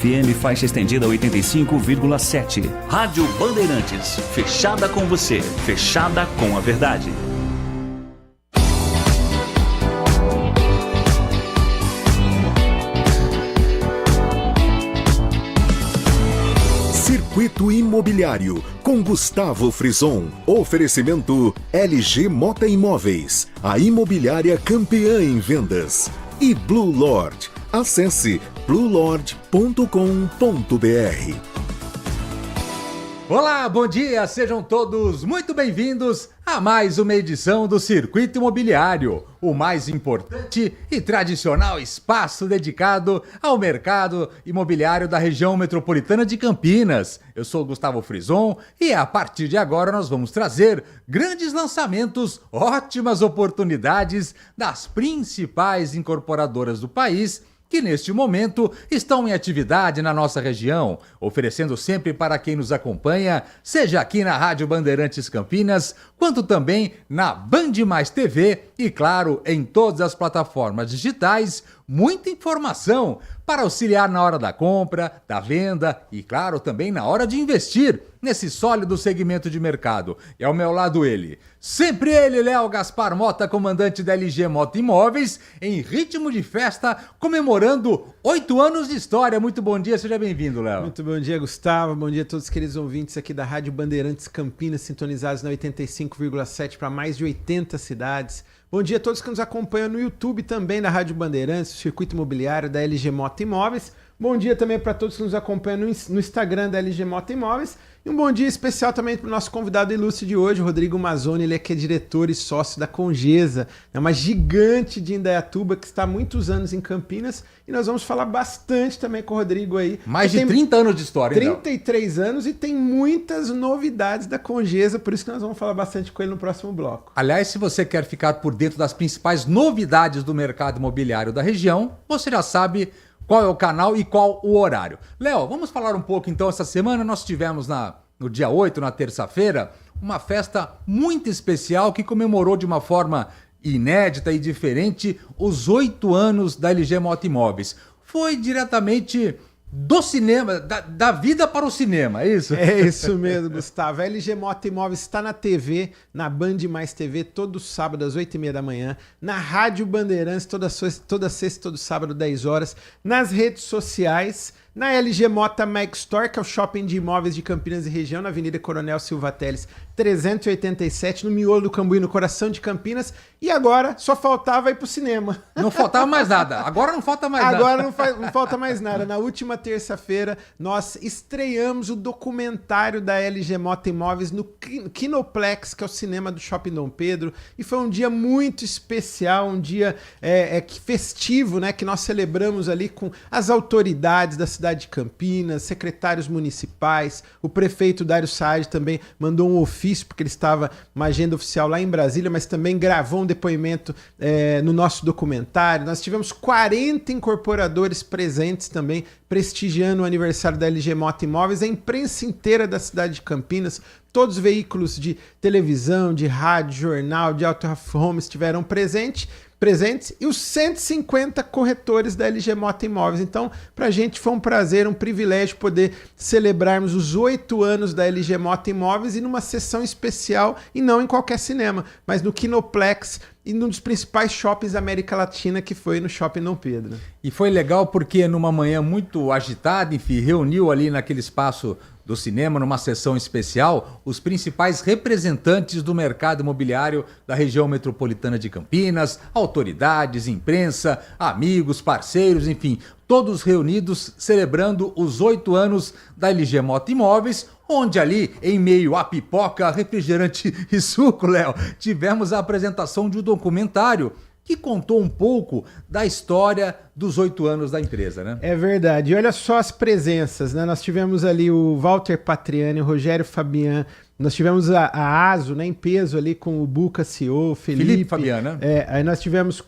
FM faixa estendida 85,7. Rádio Bandeirantes, fechada com você, fechada com a verdade. Circuito Imobiliário, com Gustavo Frison. Oferecimento LG Mota Imóveis, a imobiliária campeã em vendas. E Blue Lord. Acesse bluelord.com.br. Olá, bom dia, sejam todos muito bem-vindos a mais uma edição do Circuito Imobiliário, o mais importante e tradicional espaço dedicado ao mercado imobiliário da região metropolitana de Campinas. Eu sou Gustavo Frison e a partir de agora nós vamos trazer grandes lançamentos, ótimas oportunidades das principais incorporadoras do país que neste momento estão em atividade na nossa região, oferecendo sempre para quem nos acompanha, seja aqui na Rádio Bandeirantes Campinas, quanto também na Band Mais TV e, claro, em todas as plataformas digitais, muita informação para auxiliar na hora da compra, da venda e, claro, também na hora de investir nesse sólido segmento de mercado. E ao meu lado ele, sempre ele, Léo Gaspar Mota, comandante da LG Mota Imóveis, em ritmo de festa, comemorando 8 anos de história. Muito bom dia, seja bem-vindo, Léo. Muito bom dia, Gustavo. Bom dia a todos os queridos ouvintes aqui da Rádio Bandeirantes Campinas, sintonizados na 85,7 para mais de 80 cidades. Bom dia a todos que nos acompanham no YouTube também da Rádio Bandeirantes, o Circuito Imobiliário da LG Mota Imóveis. Bom dia também para todos que nos acompanham no Instagram da LG Mota Imóveis. E um bom dia especial também para o nosso convidado ilustre de hoje, Rodrigo Mazzoni. Ele é que é diretor e sócio da Congesa, é uma gigante de Indaiatuba que está há muitos anos em Campinas. E nós vamos falar bastante também com o Rodrigo aí. Mais de 30 anos de história, 33 anos e tem muitas novidades da Congesa, por isso que nós vamos falar bastante com ele no próximo bloco. Aliás, se você quer ficar por dentro das principais novidades do mercado imobiliário da região, você já sabe qual é o canal e qual o horário. Léo, vamos falar um pouco então. Essa semana nós tivemos no dia 8, na terça-feira, uma festa muito especial que comemorou de uma forma inédita e diferente os 8 anos da LG Mota Imóveis. Foi diretamente do cinema, da vida para o cinema, é isso? É isso mesmo, Gustavo. A LG Mota Imóveis está na TV, na Band Mais TV, todo sábado às 8h30 da manhã, na Rádio Bandeirantes, toda sexta e todo sábado, 10 horas, nas redes sociais, na LG Mota Mag Store, que é o shopping de imóveis de Campinas e região, na Avenida Coronel Silva Teles, 387, no miolo do Cambuí, no coração de Campinas. E agora só faltava ir pro cinema. Não faltava mais nada. Agora não falta mais nada. Agora não falta mais nada. Na última terça-feira, nós estreamos o documentário da LG Mota Imóveis no Kinoplex, que é o cinema do Shopping Dom Pedro. E foi um dia muito especial, um dia festivo, né? Que nós celebramos ali com as autoridades da cidade de Campinas, secretários municipais, o prefeito Dário Saad também mandou um ofício, porque ele estava uma agenda oficial lá em Brasília, mas também gravou um depoimento no nosso documentário. Nós tivemos 40 incorporadores presentes também, prestigiando o aniversário da LG Mota Imóveis, a imprensa inteira da cidade de Campinas, todos os veículos de televisão, de rádio, jornal, de out of home estiveram presentes e os 150 corretores da LG Mota Imóveis. Então, para a gente foi um prazer, um privilégio poder celebrarmos os 8 anos da LG Mota Imóveis e numa sessão especial, e não em qualquer cinema, mas no Kinoplex e num dos principais shoppings da América Latina, que foi no Shopping Dom Pedro. E foi legal porque numa manhã muito agitada, enfim, reuniu ali naquele espaço do cinema, numa sessão especial, os principais representantes do mercado imobiliário da região metropolitana de Campinas, autoridades, imprensa, amigos, parceiros, enfim, todos reunidos celebrando os 8 anos da LG Mota Imóveis, onde ali, em meio a pipoca, refrigerante e suco, Léo, tivemos a apresentação de um documentário que contou um pouco da história dos 8 anos da empresa, né? É verdade. E olha só as presenças, né? Nós tivemos ali o Walter Patriani, o Rogério Fabian, nós tivemos a ASO, né, em peso ali com o Buca CEO, Felipe Fabian, né? Aí nós tivemos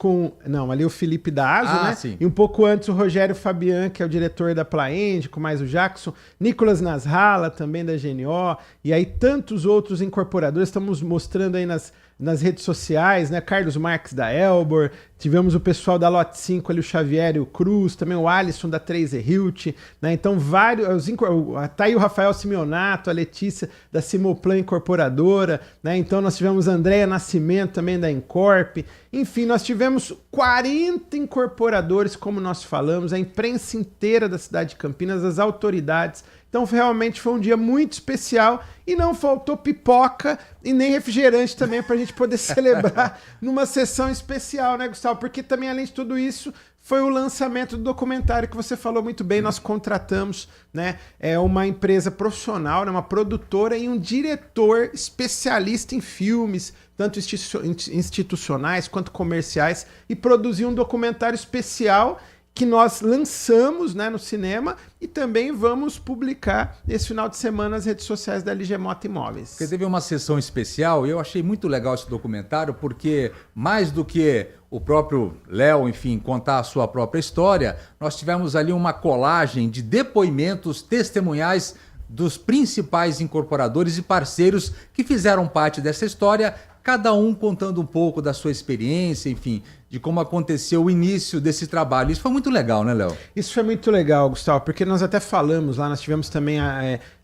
ali o Felipe da ASO, né? Sim. E um pouco antes o Rogério Fabian, que é o diretor da Plaend, com mais o Jackson, Nicolas Nasralla, também da GNO, e aí tantos outros incorporadores, estamos mostrando aí nas redes sociais, né? Carlos Marques da Elbor, tivemos o pessoal da Lot 5 ali, o Xavier e o Cruz, também o Alisson da 3E Hilt, né? Então tá aí o Rafael Simeonato, a Letícia da Simoplan Incorporadora, né? Então nós tivemos a Andréia Nascimento também da Incorp, enfim, nós tivemos 40 incorporadores, como nós falamos, a imprensa inteira da cidade de Campinas, as autoridades. Então realmente foi um dia muito especial e não faltou pipoca e nem refrigerante também para a gente poder celebrar numa sessão especial, né, Gustavo? Porque também, além de tudo isso, foi o lançamento do documentário que você falou muito bem. Nós contratamos, né, uma empresa profissional, né, uma produtora e um diretor especialista em filmes, tanto institucionais quanto comerciais, e produzir um documentário especial que nós lançamos, né, no cinema e também vamos publicar esse final de semana nas redes sociais da LG Moto Imóveis. Porque teve uma sessão especial e eu achei muito legal esse documentário, porque mais do que o próprio Léo, enfim, contar a sua própria história, nós tivemos ali uma colagem de depoimentos testemunhais dos principais incorporadores e parceiros que fizeram parte dessa história, cada um contando um pouco da sua experiência, enfim, de como aconteceu o início desse trabalho. Isso foi muito legal, né, Léo? Isso foi muito legal, Gustavo, porque nós até falamos lá, nós tivemos também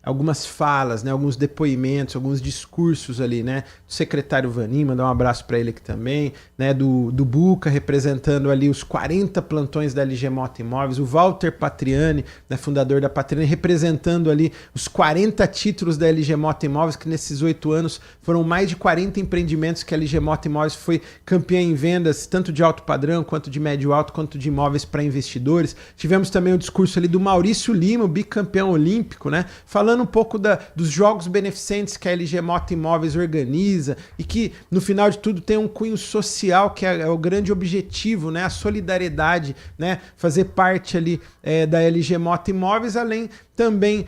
algumas falas, né, alguns depoimentos, alguns discursos ali, né, do secretário Vanim, mandar um abraço para ele aqui também, né, do Buca, representando ali os 40 plantões da LG Moto Imóveis, o Walter Patriani, né, fundador da Patriani, representando ali os 40 títulos da LG Moto Imóveis, que nesses 8 anos foram mais de 40 empreendimentos que a LG Moto Imóveis foi campeã em vendas, tanto de alto padrão, quanto de médio alto, quanto de imóveis para investidores. Tivemos também o discurso ali do Maurício Lima, o bicampeão olímpico, né, falando um pouco dos jogos beneficentes que a LG Moto Imóveis organiza e que, no final de tudo, tem um cunho social que é o grande objetivo, né, a solidariedade, né, fazer parte ali da LG Moto Imóveis, além também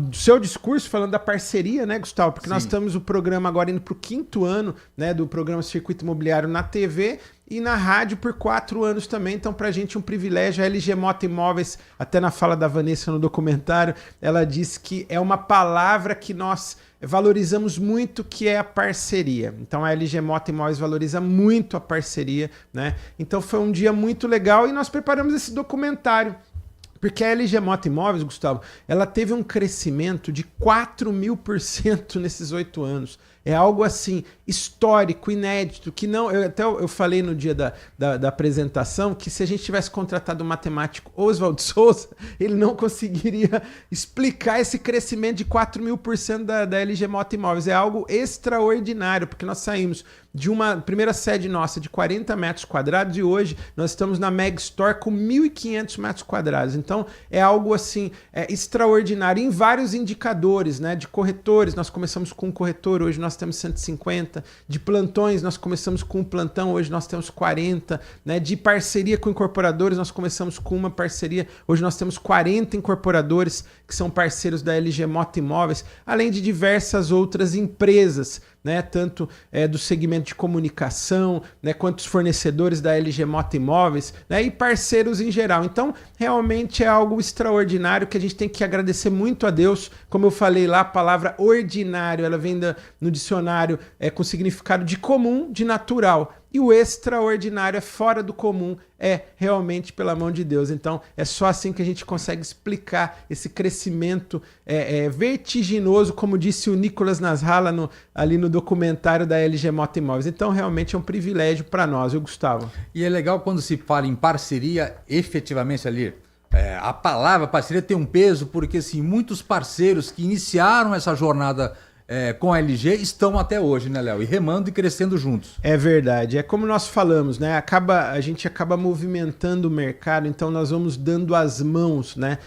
do seu discurso falando da parceria, né, Gustavo? Porque Sim. Nós estamos o programa agora indo para o 5º ano, né, do programa Circuito Imobiliário na TV e na rádio por 4 anos também. Então, para a gente é um privilégio. A LG Moto Imóveis, até na fala da Vanessa no documentário, ela disse que é uma palavra que nós valorizamos muito, que é a parceria. Então a LG Moto Imóveis valoriza muito a parceria, né? Então foi um dia muito legal e nós preparamos esse documentário. Porque a LG Moto Imóveis, Gustavo, ela teve um crescimento de 4.000% nesses 8 anos. É algo assim, histórico, inédito, que não... Eu falei no dia da apresentação que se a gente tivesse contratado o matemático Oswald Souza, ele não conseguiria explicar esse crescimento de 4.000% da LG Moto Imóveis. É algo extraordinário, porque nós saímos de uma primeira sede nossa de 40 metros quadrados e hoje nós estamos na Meg Store com 1.500 metros quadrados. Então é algo assim extraordinário em vários indicadores, né? De corretores, nós começamos com um corretor, hoje nós temos 150. De plantões, nós começamos com um plantão, hoje nós temos 40. Né? De parceria com incorporadores, nós começamos com uma parceria, hoje nós temos 40 incorporadores que são parceiros da LG Moto Imóveis, além de diversas outras empresas, né, tanto do segmento de comunicação, né, quanto os fornecedores da LG Moto Imóveis, né, e parceiros em geral. Então, realmente é algo extraordinário que a gente tem que agradecer muito a Deus. Como eu falei lá, a palavra ordinário, ela vem no dicionário com significado de comum, de natural. E o extraordinário é fora do comum, é realmente pela mão de Deus. Então, é só assim que a gente consegue explicar esse crescimento vertiginoso, como disse o Nicolas Nasralla ali no documentário da LG Moto Imóveis. Então, realmente é um privilégio para nós, viu, Gustavo? E é legal quando se fala em parceria, efetivamente ali, a palavra parceria tem um peso, porque assim, muitos parceiros que iniciaram essa jornada com a LG estão até hoje, né, Léo? E remando e crescendo juntos. É verdade. É como nós falamos, né? A gente acaba movimentando o mercado, então nós vamos dando as mãos, né?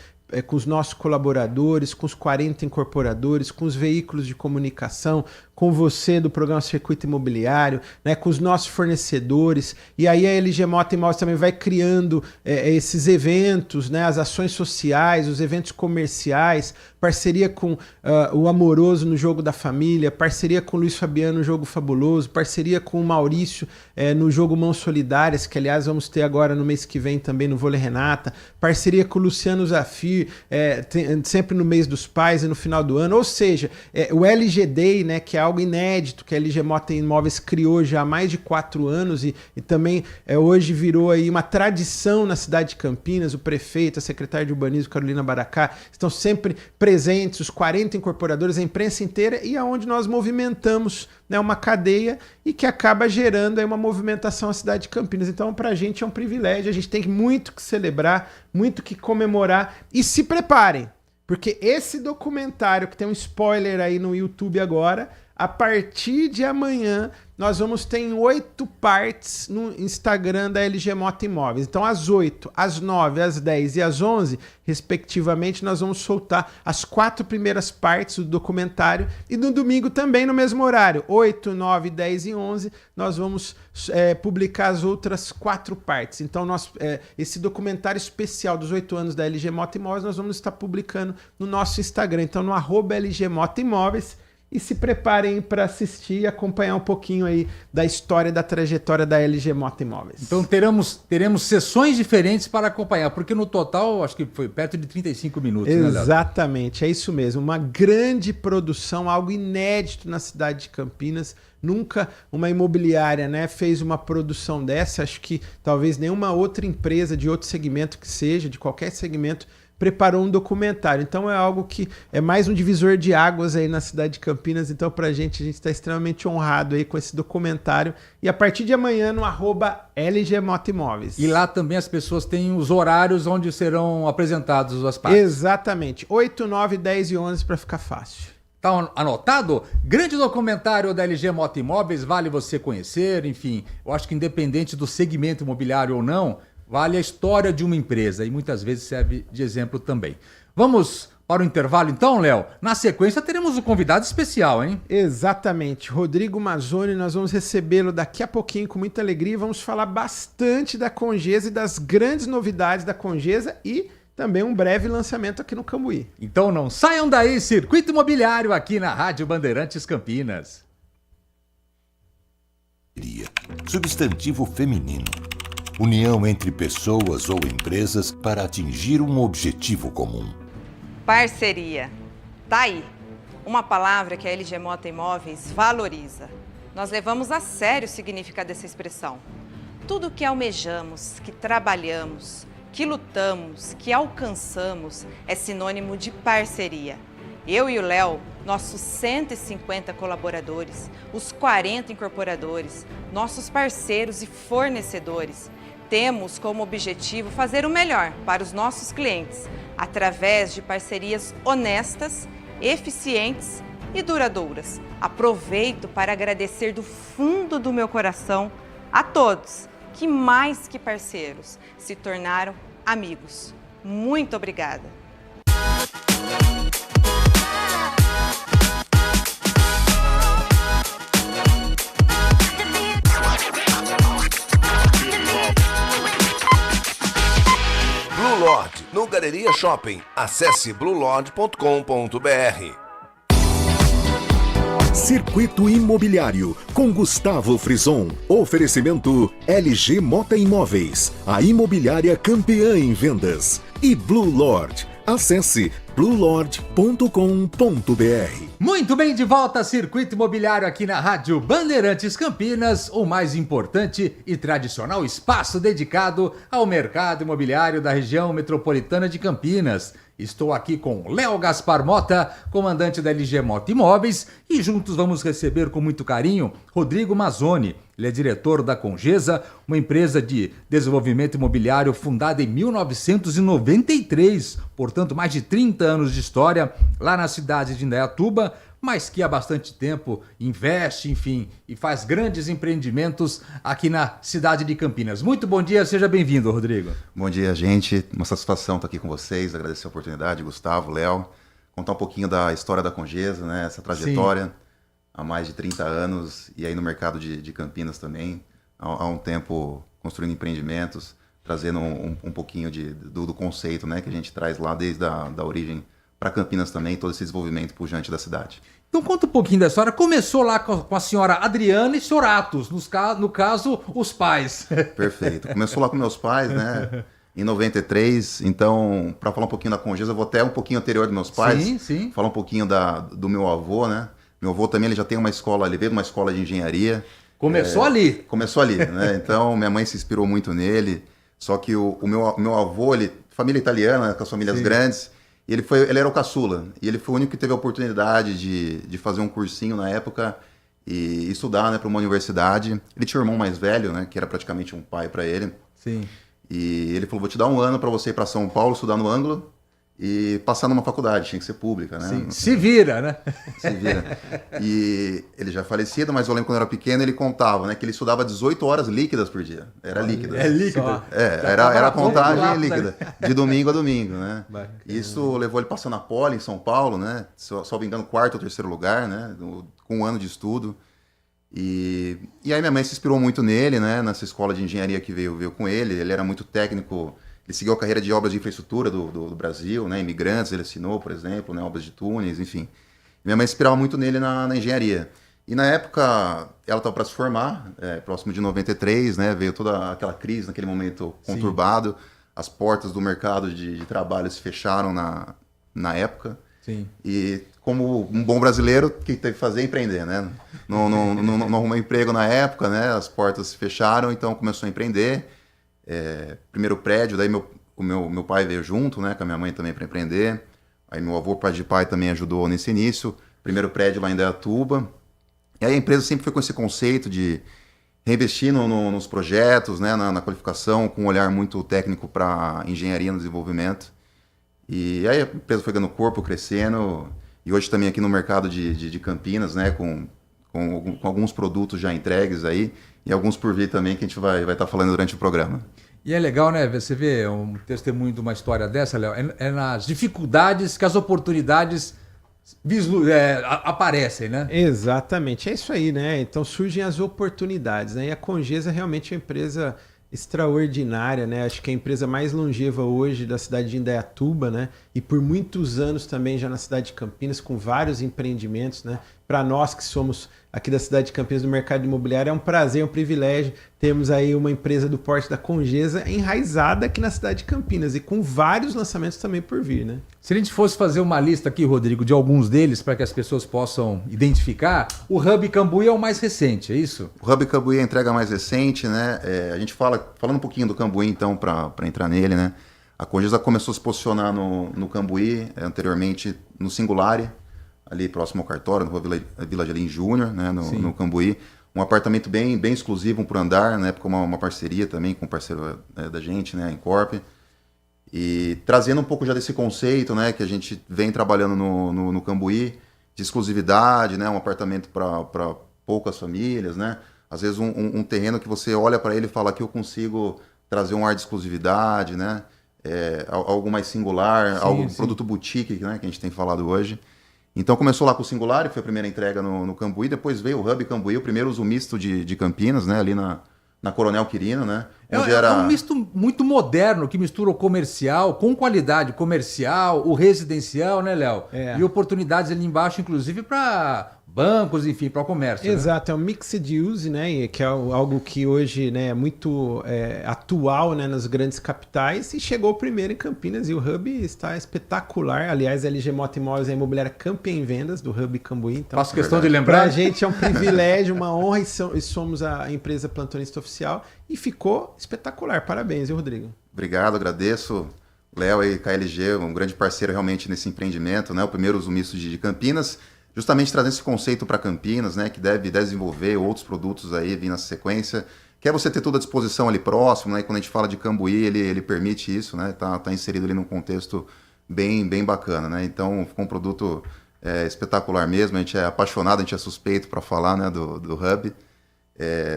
Com os nossos colaboradores, com os 40 incorporadores, com os veículos de comunicação, com você do programa Circuito Imobiliário, né, com os nossos fornecedores. E aí a LG Moto Imóveis também vai criando esses eventos, né, as ações sociais, os eventos comerciais, parceria com o Amoroso no Jogo da Família, parceria com o Luiz Fabiano no Jogo Fabuloso, parceria com o Maurício no Jogo Mãos Solidárias, que aliás vamos ter agora no mês que vem também no Vôlei Renata, parceria com o Luciano Zafir, sempre no mês dos pais e no final do ano. Ou seja, o LG Day, né, que é algo algo inédito que a LG Mota Imóveis criou já há mais de 4 anos e também hoje virou aí uma tradição na cidade de Campinas. O prefeito, a secretária de urbanismo, Carolina Baracá, estão sempre presentes, os 40 incorporadores, a imprensa inteira, e aonde nós movimentamos, né, uma cadeia e que acaba gerando aí uma movimentação na cidade de Campinas. Então, para a gente é um privilégio, a gente tem muito que celebrar, muito que comemorar, e se preparem, porque esse documentário, que tem um spoiler aí no YouTube agora, a partir de amanhã nós vamos ter em 8 partes no Instagram da LG Mota Imóveis. Então às 8, às 9, às 10 e às 11, respectivamente, nós vamos soltar as 4 primeiras partes do documentário, e no domingo também no mesmo horário, 8, 9, 10 e 11, nós vamos publicar as outras 4 partes. Então esse documentário especial dos 8 anos da LG Mota Imóveis nós vamos estar publicando no nosso Instagram, então no @LG Mota Imóveis. E se preparem para assistir e acompanhar um pouquinho aí da história e da trajetória da LG Mota Imóveis. Então teremos sessões diferentes para acompanhar, porque no total acho que foi perto de 35 minutos. Exatamente, é isso mesmo. Uma grande produção, algo inédito na cidade de Campinas. Nunca uma imobiliária, né, fez uma produção dessa. Acho que talvez nenhuma outra empresa de outro segmento que seja, de qualquer segmento, preparou um documentário. Então é algo que é mais um divisor de águas aí na cidade de Campinas. Então a gente está extremamente honrado aí com esse documentário. E a partir de amanhã no @LG Mota Imóveis. E lá também as pessoas têm os horários onde serão apresentados as partes. Exatamente. 8, 9, 10 e 11 para ficar fácil. Tá anotado? Grande documentário da LG Mota Imóveis, vale você conhecer. Enfim, eu acho que independente do segmento imobiliário ou não, vale a história de uma empresa e muitas vezes serve de exemplo também. Vamos para o intervalo então, Léo? Na sequência teremos um convidado especial, hein? Exatamente. Rodrigo Mazzoni, nós vamos recebê-lo daqui a pouquinho com muita alegria. Vamos falar bastante da Congesa e das grandes novidades da Congesa e também um breve lançamento aqui no Cambuí. Então não saiam daí, Circuito Imobiliário aqui na Rádio Bandeirantes Campinas. Substantivo feminino. União entre pessoas ou empresas para atingir um objetivo comum. Parceria. Tá aí. Uma palavra que a LG Mota Imóveis valoriza. Nós levamos a sério o significado dessa expressão. Tudo que almejamos, que trabalhamos, que lutamos, que alcançamos é sinônimo de parceria. Eu e o Léo, nossos 150 colaboradores, os 40 incorporadores, nossos parceiros e fornecedores, temos como objetivo fazer o melhor para os nossos clientes, através de parcerias honestas, eficientes e duradouras. Aproveito para agradecer do fundo do meu coração a todos que, mais que parceiros, se tornaram amigos. Muito obrigada! Blue Lord, no Galeria Shopping. Acesse bluelord.com.br. Circuito Imobiliário, com Gustavo Frison. Oferecimento LG Mota Imóveis, a imobiliária campeã em vendas. E Blue Lord. Acesse bluelord.com.br. Muito bem, de volta a Circuito Imobiliário aqui na Rádio Bandeirantes Campinas, o mais importante e tradicional espaço dedicado ao mercado imobiliário da região metropolitana de Campinas. Estou aqui com Léo Gaspar Mota, comandante da LG Mota Imóveis, e juntos vamos receber com muito carinho Rodrigo Mazzoni. Ele é diretor da Congesa, uma empresa de desenvolvimento imobiliário fundada em 1993, portanto mais de 30 anos de história, lá na cidade de Indaiatuba, mas que há bastante tempo investe, enfim, e faz grandes empreendimentos aqui na cidade de Campinas. Muito bom dia, seja bem-vindo, Rodrigo. Bom dia, gente. Uma satisfação estar aqui com vocês, agradecer a oportunidade, Gustavo, Léo, contar um pouquinho da história da Congesa, né, essa trajetória. Sim. Há mais de 30 anos, e aí no mercado de Campinas também, há um tempo construindo empreendimentos, trazendo um pouquinho do conceito, né, que a gente traz lá desde da origem para Campinas também, todo esse desenvolvimento pujante da cidade. Então conta um pouquinho da história. Começou lá com a senhora Adriana e o senhor Atos, no caso, os pais. Perfeito. Começou lá com meus pais, né? Em 93, então, para falar um pouquinho da Congesa, eu vou até um pouquinho anterior dos meus pais. Sim, sim. Falar um pouquinho do meu avô, né? Meu avô também ele já tem uma escola, ele veio de uma escola de engenharia. Começou ali. Começou ali, né? Então, minha mãe se inspirou muito nele. Só que o meu avô, ele, família italiana, né, com as famílias grandes, e ele era o caçula. E ele foi o único que teve a oportunidade de fazer um cursinho na época e estudar, né, para uma universidade. Ele tinha um irmão mais velho, né, que era praticamente um pai para ele. Sim. E ele falou, vou te dar um ano para você ir para São Paulo, estudar no Ângulo e passar numa faculdade, tinha que ser pública, né? Sim. Se vira, né? Se vira. E ele já é falecido, mas eu lembro quando eu era pequeno, ele contava, né, que ele estudava 18 horas líquidas por dia. Era líquida. É líquida. Era a contagem rápido, líquida, de domingo a domingo, né? Bacana. Isso levou ele passando na Poli, em São Paulo, né? Só me engano, 4º ou 3º lugar, né? Com um ano de estudo. E aí minha mãe se inspirou muito nele, né? Nessa escola de engenharia que veio com ele. Ele era muito técnico. Ele seguiu a carreira de obras de infraestrutura do Brasil, né? Imigrantes, ele assinou, por exemplo, né? Obras de túneis, enfim. Minha mãe se inspirava muito nele na engenharia. E na época, ela estava para se formar, próximo de 93, né? Veio toda aquela crise naquele momento conturbado. As portas do mercado de trabalho se fecharam na época. Sim. E como um bom brasileiro, o que teve que fazer? Empreender, né? Não arrumou emprego na época, né? As portas se fecharam, então começou a empreender. Primeiro prédio, daí o meu pai veio junto, né, com a minha mãe também para empreender. Aí meu avô, pai de pai, também ajudou nesse início. Primeiro prédio lá em Indaiatuba. E aí a empresa sempre foi com esse conceito de reinvestir nos projetos, né, na qualificação, com um olhar muito técnico para engenharia no desenvolvimento. E aí a empresa foi ganhando corpo, crescendo. E hoje também aqui no mercado de Campinas, né, com alguns produtos já entregues aí. E alguns por vir também que a gente vai estar falando durante o programa. E é legal, né? Você vê um testemunho de uma história dessa, Léo, é nas dificuldades que as oportunidades aparecem, né? Exatamente, é isso aí, né? Então surgem as oportunidades, né? E a Congesa realmente é uma empresa extraordinária, né? Acho que é a empresa mais longeva hoje da cidade de Indaiatuba, né? E por muitos anos também já na cidade de Campinas, com vários empreendimentos, né? Para nós que somos aqui da cidade de Campinas, do mercado imobiliário, é um prazer, é um privilégio termos aí uma empresa do porte da Congesa enraizada aqui na cidade de Campinas e com vários lançamentos também por vir, né? Se a gente fosse fazer uma lista aqui, Rodrigo, de alguns deles para que as pessoas possam identificar, o Hub Cambuí é o mais recente, é isso? O Hub Cambuí é a entrega mais recente, né? A gente falando um pouquinho do Cambuí, então, para entrar nele, né? A Congesa começou a se posicionar no Cambuí, anteriormente no Singulari, ali próximo ao cartório, no Rua Vila Gelim Júnior, né, no Cambuí. Um apartamento bem exclusivo, um por andar, na época uma parceria também com o parceiro da gente, né, a Incorp. E trazendo um pouco já desse conceito, né, que a gente vem trabalhando no Cambuí, de exclusividade, né, um apartamento para poucas famílias, né. Às vezes um terreno que você olha para ele e fala que eu consigo trazer um ar de exclusividade, né, algo mais singular, produto boutique, né, que a gente tem falado hoje. Então começou lá com o Singular, foi a primeira entrega no Cambuí, depois veio o Hub Cambuí, o primeiro uso misto de Campinas, né, ali na Coronel Quirino, né? É um misto muito moderno, que mistura o comercial com qualidade comercial, o residencial, né, Léo? E oportunidades ali embaixo, inclusive, para bancos, enfim, para o comércio. Exato, né? É um mixed use, né? Que é algo que hoje, né, é muito atual, né, nas grandes capitais, e chegou primeiro em Campinas e o Hub está espetacular. Aliás, a LG Mota Imóveis é a imobiliária campeã em vendas do Hub Cambuí. Então, faço questão de lembrar. Para a gente é um privilégio, uma honra e somos a empresa plantonista oficial e ficou espetacular. Parabéns, viu, Rodrigo? Obrigado, agradeço. Léo e KLG, um grande parceiro realmente nesse empreendimento, né? O primeiro uso misto de Campinas. Justamente trazendo esse conceito para Campinas, né, que deve desenvolver outros produtos aí vindo na sequência, que é você ter tudo à disposição ali próximo, né, e quando a gente fala de Cambuí, ele permite isso, né, tá inserido ali num contexto bem bacana, né, então ficou um produto espetacular mesmo, a gente é apaixonado, a gente é suspeito para falar, né, do Hub,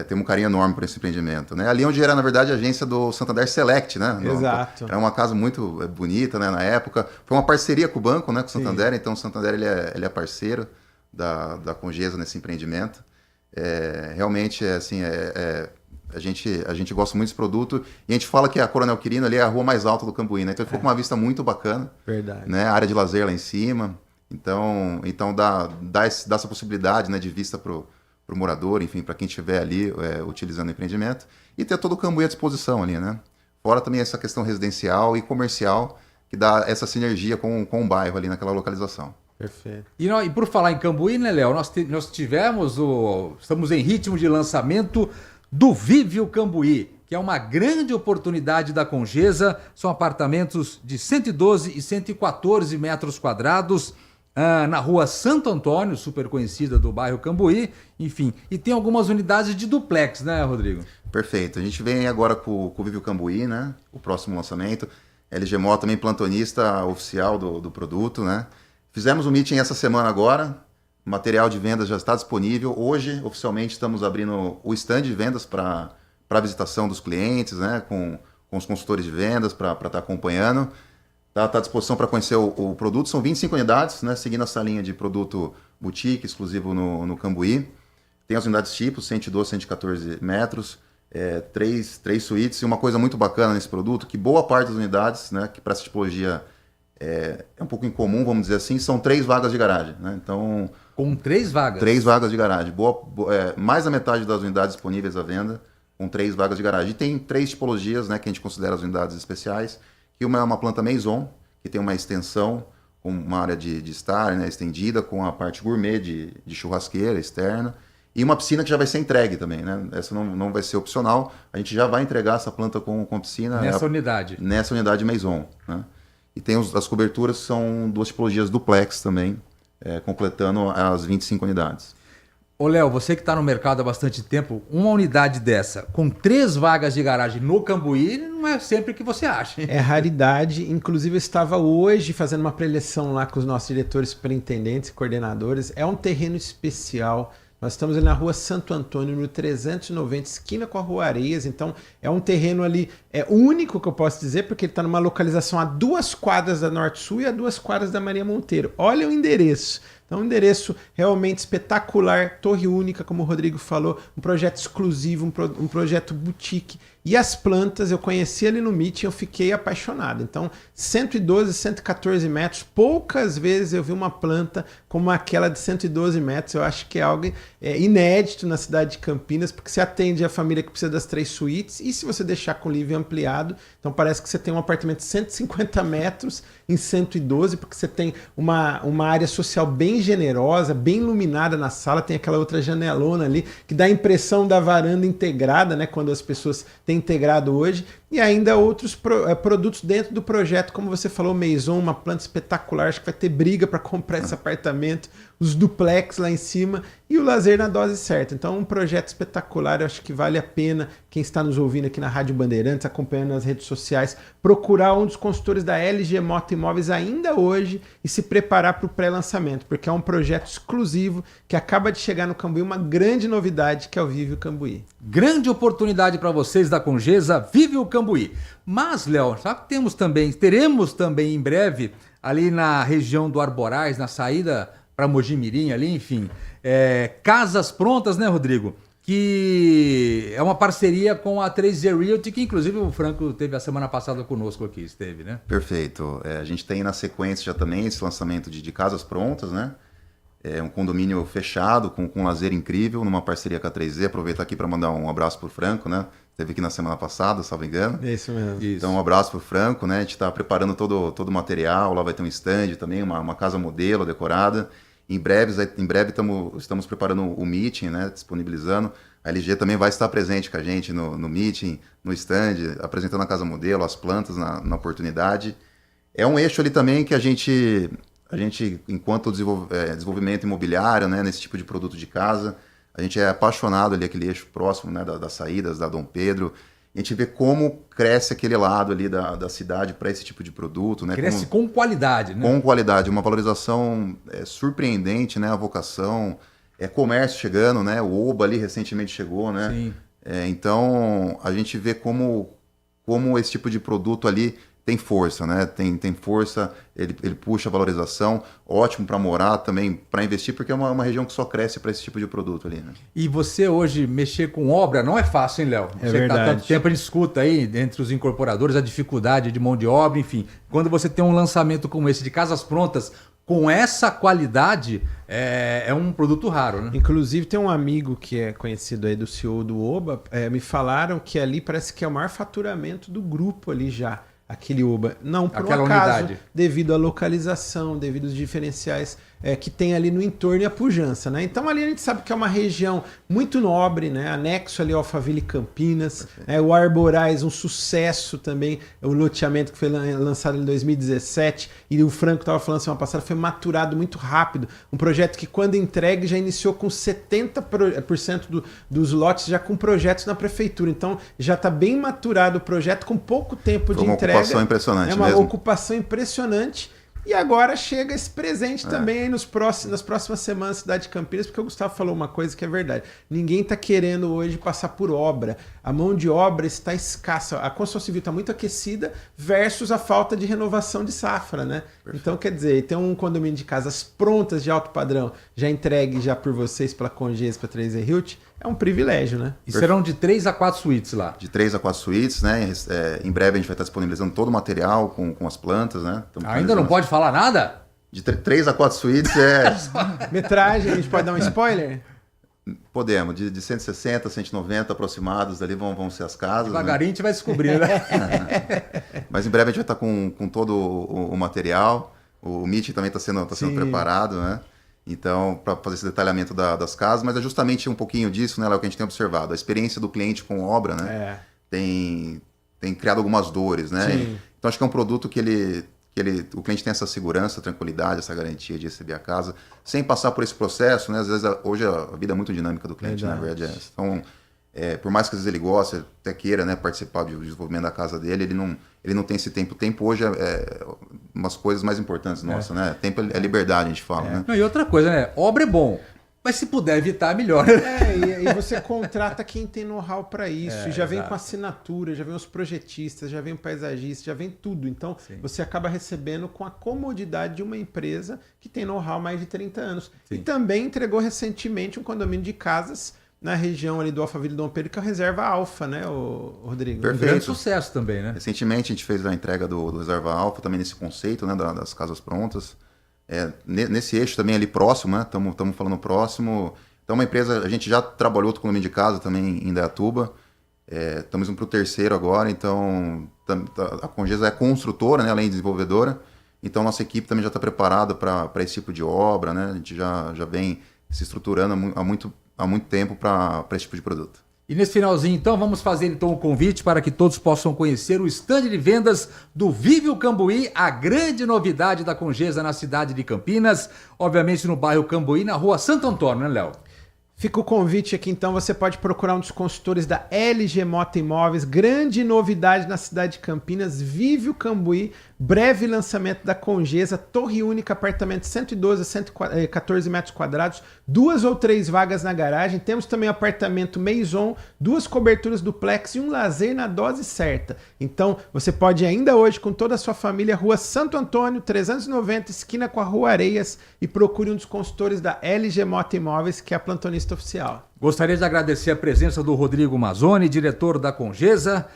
tem um carinho enorme por esse empreendimento, né, ali onde era, na verdade, a agência do Santander Select, né. Exato. Era uma casa muito bonita, né, na época, foi uma parceria com o banco, né, com o Santander. Sim. Então o Santander ele é parceiro da Congesa nesse empreendimento. Realmente, assim, a gente gosta muito desse produto, e a gente fala que a Coronel Quirino ali é a rua mais alta do Cambuí, né, então ele ficou com uma vista muito bacana. Verdade. Né, a área de lazer lá em cima, então dá essa possibilidade, né, de vista para o morador, enfim, para quem estiver ali utilizando o empreendimento, e ter todo o Cambuí à disposição ali, né? Fora também essa questão residencial e comercial, que dá essa sinergia com o bairro ali naquela localização. Perfeito. E por falar em Cambuí, né, Léo? Nós tivemos estamos em ritmo de lançamento do Víveo Cambuí, que é uma grande oportunidade da Congesa. São apartamentos de 112 e 114 metros quadrados na rua Santo Antônio, super conhecida do bairro Cambuí. Enfim, e tem algumas unidades de duplex, né, Rodrigo? Perfeito. A gente vem agora com o Víveo Cambuí, né? O próximo lançamento. LG Mó também plantonista oficial do produto, né? Fizemos um meeting essa semana agora. O material de vendas já está disponível. Hoje, oficialmente, estamos abrindo o stand de vendas para a visitação dos clientes, né? Com os consultores de vendas para estar acompanhando. Está à disposição para conhecer o produto. São 25 unidades, né? Seguindo essa linha de produto boutique, exclusivo no Cambuí. Tem as unidades tipo, 112, 114 metros. Três suítes. E uma coisa muito bacana nesse produto, que boa parte das unidades, né? Que para essa tipologia é um pouco incomum, vamos dizer assim, são 3 vagas de garagem, né? Então, com 3 vagas? 3 vagas de garagem. Mais da metade das unidades disponíveis à venda, com 3 vagas de garagem. E tem 3 tipologias, né, que a gente considera as unidades especiais, que uma é uma planta maison, que tem uma extensão, com uma área de estar, né, estendida, com a parte gourmet de churrasqueira externa, e uma piscina que já vai ser entregue também, né? Essa não vai ser opcional, a gente já vai entregar essa planta com piscina. Nessa unidade? Nessa unidade maison, né? E tem as coberturas, que são 2 tipologias duplex também, completando as 25 unidades. Ô, Léo, você que está no mercado há bastante tempo, uma unidade dessa, com 3 vagas de garagem no Cambuí, não é sempre que você acha, hein? É raridade. Inclusive, eu estava hoje fazendo uma preleção lá com os nossos diretores, superintendentes e coordenadores. É um terreno especial. Nós estamos ali na rua Santo Antônio, no 390, esquina com a Rua Areias. Então, é um terreno ali único, que eu posso dizer, porque ele está numa localização a 2 quadras da Norte Sul e a 2 quadras da Maria Monteiro. Olha o endereço. Então, um endereço realmente espetacular, torre única, como o Rodrigo falou, um projeto exclusivo, um projeto boutique. E as plantas, eu conheci ali no meeting, eu fiquei apaixonado. Então, 112, 114 metros, poucas vezes eu vi uma planta como aquela de 112 metros. Eu acho que é algo inédito na cidade de Campinas, porque você atende a família que precisa das 3 suítes, e se você deixar com livre ampliado, então parece que você tem um apartamento de 150 metros em 112, porque você tem uma área social bem generosa, bem iluminada na sala, tem aquela outra janelona ali, que dá a impressão da varanda integrada, né, quando as pessoas têm integrado hoje, e ainda outros produtos dentro do projeto, como você falou, Maison, uma planta espetacular, acho que vai ter briga para comprar esse apartamento, os duplex lá em cima e o lazer na dose certa. Então, um projeto espetacular, eu acho que vale a pena quem está nos ouvindo aqui na Rádio Bandeirantes, acompanhando nas redes sociais, procurar um dos consultores da LG Mota Imóveis ainda hoje e se preparar para o pré-lançamento, porque é um projeto exclusivo que acaba de chegar no Cambuí, uma grande novidade que é o Víveo Cambuí. Grande oportunidade para vocês da Congesa, Víveo Cambuí. Mas, Léo, sabe que teremos também em breve, ali na região do Arborais, na saída para Mojimirim ali, enfim, casas prontas, né, Rodrigo? Que é uma parceria com a 3Z Realty, que inclusive o Franco teve a semana passada conosco aqui, esteve, né? Perfeito. A gente tem na sequência já também esse lançamento de casas prontas, né? É um condomínio fechado, com um lazer incrível, numa parceria com a 3Z. Aproveitar aqui para mandar um abraço pro Franco, né? Esteve aqui na semana passada, salvo engano. É isso mesmo. Então, um abraço pro Franco, né? A gente está preparando todo o material, lá vai ter um stand também, uma casa modelo decorada. Em breve estamos preparando o meeting, né? Disponibilizando. A LG também vai estar presente com a gente no meeting, no stand, apresentando a casa modelo, as plantas na oportunidade. É um eixo ali também que a gente enquanto desenvolvimento imobiliário, né, nesse tipo de produto de casa, a gente é apaixonado ali, aquele eixo próximo, né, das saídas da Dom Pedro. A gente vê como cresce aquele lado ali da cidade para esse tipo de produto, né? Cresce com qualidade, né? Com qualidade, uma valorização surpreendente, né? A vocação, comércio chegando, né? O Oba ali recentemente chegou, né? Sim. Então, a gente vê como esse tipo de produto ali tem força, né? Tem força, ele puxa a valorização, ótimo para morar também, para investir, porque é uma região que só cresce para esse tipo de produto ali, né? E você hoje mexer com obra não é fácil, hein, Léo? É você verdade. Tá tanto tempo, a gente escuta aí, entre os incorporadores, a dificuldade de mão de obra, enfim. Quando você tem um lançamento como esse de casas prontas, com essa qualidade, é um produto raro, né? Inclusive, tem um amigo que é conhecido aí do CEO do Oba, me falaram que ali parece que é o maior faturamento do grupo ali já. aquele Uber. Não, por Aquela um acaso, unidade. devido à localização, devido aos diferenciais que tem ali no entorno e a pujança, né? Então ali a gente sabe que é uma região muito nobre, né? Anexo ali ao Alphaville Campinas, o Arborais, um sucesso também, o loteamento que foi lançado em 2017 e o Franco estava falando semana passada, foi maturado muito rápido, um projeto que quando entregue já iniciou com 70% dos lotes já com projetos na prefeitura, então já está bem maturado o projeto com pouco tempo de entrega. Uma ocupação impressionante uma mesmo. ocupação impressionante. E agora chega esse presente também aí nas próximas semanas na cidade de Campinas, porque o Gustavo falou uma coisa que é verdade. Ninguém está querendo hoje passar por obra. A mão de obra está escassa. A construção civil está muito aquecida versus a falta de renovação de safra, né? Perfeito. Então, quer dizer, ter um condomínio de casas prontas de alto padrão, já entregue já por vocês, pela Congesa, para 3R Hilt, é um privilégio, né? E serão de 3 a 4 suítes lá. De 3 a 4 suítes, né? Em breve a gente vai estar disponibilizando todo o material com as plantas, né? Ainda não pode falar nada? De 3 a 4 suítes Metragem, a gente pode dar um spoiler? Podemos, de 160 a 190 aproximados ali vão ser as casas. Devagarinho a gente vai descobrir, né? Mas em breve a gente vai estar com todo o material. O meeting também está sendo preparado, né? Então, para fazer esse detalhamento das casas, mas é justamente um pouquinho disso, né, Léo, que a gente tem observado. A experiência do cliente com obra, né, tem criado algumas dores, né? Então, acho que é um produto que o cliente tem essa segurança, tranquilidade, essa garantia de receber a casa, sem passar por esse processo, né? Às vezes, hoje a vida é muito dinâmica do cliente, na verdade é essa. Então, por mais que às vezes ele goste, até queira, né, participar do desenvolvimento da casa dele, ele não tem esse tempo. O tempo hoje é umas coisas mais importantes, nossa, né? Tempo é liberdade, a gente fala, né? Não, e outra coisa, né? Obra é bom, mas se puder evitar, melhor. E você contrata quem tem know-how para isso, já vem com assinatura, já vem os projetistas, já vem o paisagista, já vem tudo. Então, você acaba recebendo com a comodidade de uma empresa que tem know-how há mais de 30 anos. E também entregou recentemente um condomínio de casas na região ali do Alphaville Dom Pedro, que é a Reserva Alfa, né, Rodrigo? Perfeito. Um grande sucesso também, né? Recentemente a gente fez a entrega do Reserva Alfa, também nesse conceito, né, das casas prontas. Nesse eixo também ali próximo, né, estamos falando próximo. Então uma empresa, a gente já trabalhou com condomínio de casa também em Indaiatuba, estamos indo para o terceiro agora, então a Congesa é construtora, né, além de desenvolvedora, então nossa equipe também já está preparada para esse tipo de obra, né, a gente já vem se estruturando há muito tempo para esse tipo de produto. E nesse finalzinho, então, vamos fazer então o convite para que todos possam conhecer o stand de vendas do Vive o Cambuí, a grande novidade da Congesa na cidade de Campinas, obviamente no bairro Cambuí, na rua Santo Antônio, né, Léo? Fica o convite aqui, então, você pode procurar um dos consultores da LG Mota Imóveis, grande novidade na cidade de Campinas, Vive o Cambuí, breve lançamento da Congesa, torre única, apartamento 112 a 114 metros quadrados, 2 ou 3 vagas na garagem, temos também apartamento Maison, 2 coberturas duplex e um lazer na dose certa. Então, você pode ainda hoje, com toda a sua família, rua Santo Antônio, 390, esquina com a Rua Areias, e procure um dos consultores da LG Mota Imóveis, que é a plantonista oficial. Gostaria de agradecer a presença do Rodrigo Mazzoni, diretor da Congesa,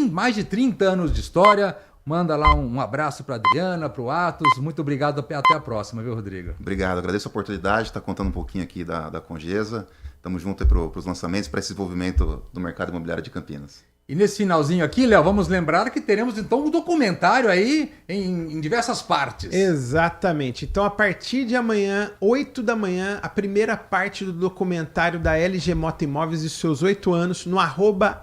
mais de 30 anos de história. Manda lá um abraço para a Adriana, para o Atos. Muito obrigado, até a próxima, viu, Rodrigo? Obrigado, agradeço a oportunidade de estar contando um pouquinho aqui da Congesa. Estamos juntos para os lançamentos, para esse desenvolvimento do mercado imobiliário de Campinas. E nesse finalzinho aqui, Léo, vamos lembrar que teremos então um documentário aí em diversas partes. Exatamente. Então, a partir de amanhã, 8 da manhã, a primeira parte do documentário da LG Mota Imóveis e seus 8 anos no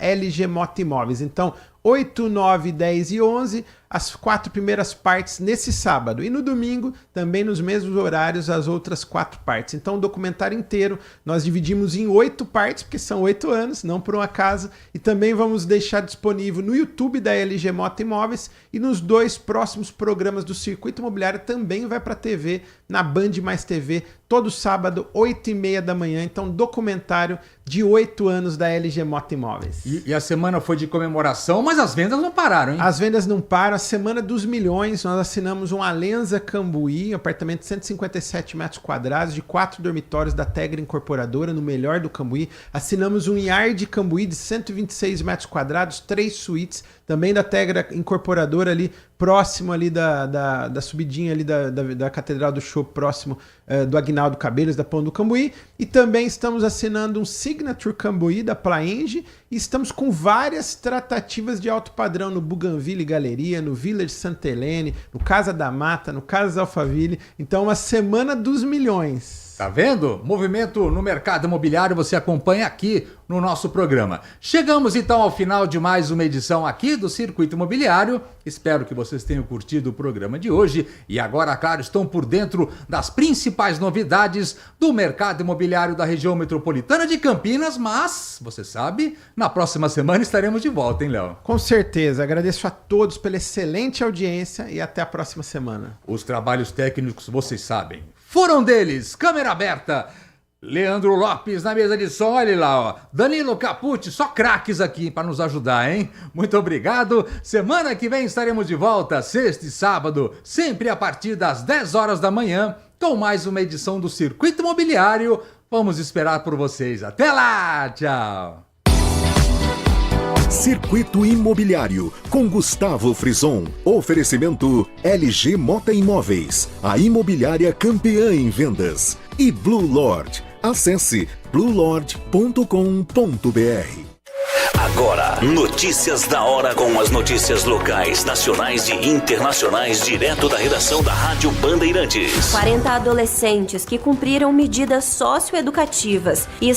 @LG Mota Imóveis. Então, 8, 9, 10 e 11, as 4 primeiras partes nesse sábado. E no domingo, também nos mesmos horários, as outras 4 partes. Então, o documentário inteiro nós dividimos em 8 partes, porque são 8 anos, não por um acaso. E também vamos deixar disponível no YouTube da LG Mota Imóveis e nos 2 próximos programas do Circuito Imobiliário também vai para a TV, na Band Mais TV, todo sábado, 8h30 da manhã. Então, documentário de 8 anos da LG Mota Imóveis. E a semana foi de comemoração, mas as vendas não pararam, hein? As vendas não param. A Semana dos Milhões, nós assinamos um Alenza Cambuí, um apartamento de 157 metros quadrados, de 4 dormitórios da Tegra Incorporadora, no melhor do Cambuí. Assinamos um Yard Cambuí de 126 metros quadrados, 3 suítes, também da Tegra Incorporadora ali, próximo ali da subidinha ali da Catedral do Show, próximo do Aguinaldo Cabelhos, da Pão do Cambuí. E também estamos assinando um Signature Cambuí da Plaenge e estamos com várias tratativas de alto padrão no Bougainville Galeria, no Village Santa Helene, no Casa da Mata, no Casa Alphaville. Então, uma semana dos milhões. Tá vendo? Movimento no mercado imobiliário você acompanha aqui no nosso programa. Chegamos então ao final de mais uma edição aqui do Circuito Imobiliário. Espero que vocês tenham curtido o programa de hoje e agora, claro, estão por dentro das principais novidades do mercado imobiliário da região metropolitana de Campinas, mas, você sabe, na próxima semana estaremos de volta, hein, Léo? Com certeza. Agradeço a todos pela excelente audiência e até a próxima semana. Os trabalhos técnicos, vocês sabem, foram deles, câmera aberta, Leandro Lopes na mesa de som, olha lá, ó. Danilo Capucci, só craques aqui para nos ajudar, hein? Muito obrigado. Semana que vem estaremos de volta, sexta e sábado, sempre a partir das 10 horas da manhã, com mais uma edição do Circuito Imobiliário. Vamos esperar por vocês. Até lá, tchau! Circuito Imobiliário, com Gustavo Frison. Oferecimento LG Mota Imóveis, a imobiliária campeã em vendas. E Blue Lord. Acesse bluelord.com.br. Agora, notícias da hora com as notícias locais, nacionais e internacionais, direto da redação da Rádio Bandeirantes. 40 adolescentes que cumpriram medidas socioeducativas e